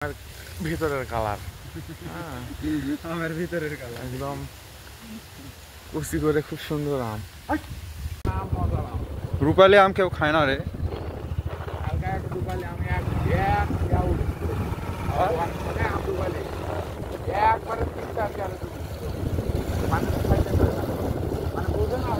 আর ভিতরের কালার আমের ভিতরের কালার একদম কুচি করে খুব সুন্দর আম। রূপালী আম কেউ খায় না রে। হালকা একটা রূপালী আমি একবারে মানে বোঝে না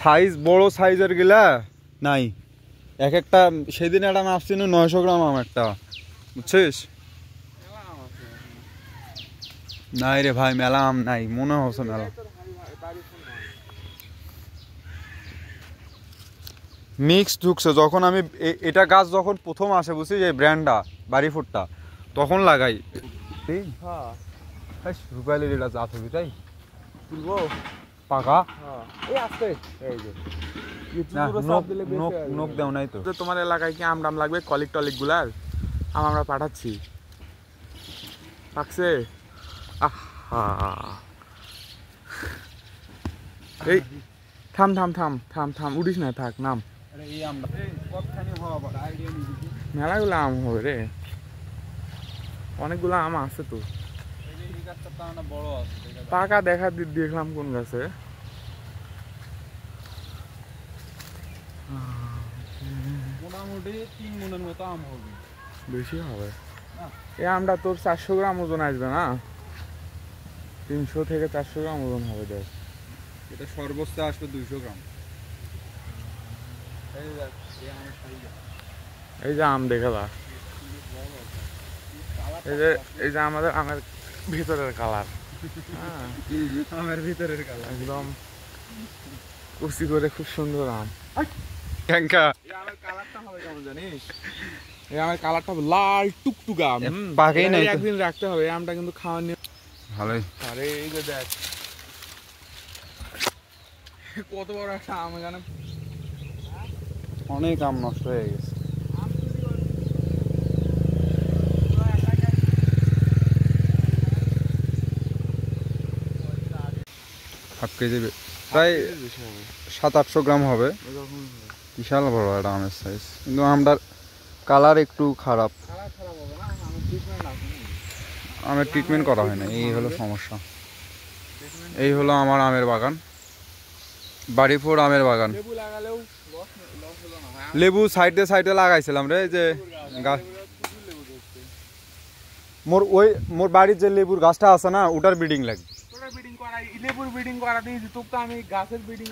সাইজ বড় সাইজের গিলা নাই। এক একটা সেদিন একটা মাপছি 900 গ্রাম আম একটা, বুঝছিস? নাই রে ভাই, মেলা আম নাই মনে হচ্ছে মেলা। মিক্স ঢুকছে যখন আমি এটা গাছ যখন প্রথম আসে বুঝছিস এই ব্র্যান্ডটা বাড়িফুটটা তখন লাগাই। রূপাইলের এটা জাত হবি তাই তুলবো পাকা এই আসতে এই যে নোক দেও নাই তো। তোমার এলাকায় কি আম ডাম লাগবে? কলিক টলিক গুলার আম আমরা পাঠাচ্ছি। পাকছে আহা এই থাম থাম থাম থাম থাম উঠিস না, থাক নাম। মেলাগুলো আম হবে রে, অনেকগুলো আম আছে তো। পাকা দেখা দেখলাম কোন গাছে। মোটামুটি 3 মনের মতো আম হবে, বেশি হবে। এই আমটা তোর 400 গ্রাম ওজন আসবে না? 300 থেকে 400 গ্রাম ওজন হবে। দেখ এটা সর্বোচ্চ আসবে 200 গ্রাম। এই যে আম দেখে যা, এই যে আমাদের আমের ভিতরের কালার আমের ভিতরের কালার একদম কুচি করে খুব সুন্দর আম। কালারটা হবে কেমন জানিস? এই আমের কালারটা লাল টুকটুকা, পাকেই নাই, একদিন রাখতে হবে। এই আমটা কিন্তু খাওয়ার নিয়ে ভালোই। আরে এই যে দেখ কত বড় একটা আম, এখানে অনেক আম নষ্ট হয়ে গেছে। হাফ কেজি প্রায় 700-800 গ্রাম হবে। বিশাল বড় একটা আমের সাইজ, কিন্তু আমটার কালার একটু খারাপ। আমের ট্রিটমেন্ট করা হয় না, এই হলো সমস্যা। এই হলো আমার আমের বাগান, বাড়িপুর আমের বাগান। লেবু সাইডে সাইডে লাগাইছিলাম রে, যে মোর বাড়ির যে লেবুর গাছটা আছে না ওটার ব্রিডিং লাগবে। লেবুর ব্রিডিং করা দিয়েছি তোকে, তো আমি গাছের ব্রিডিং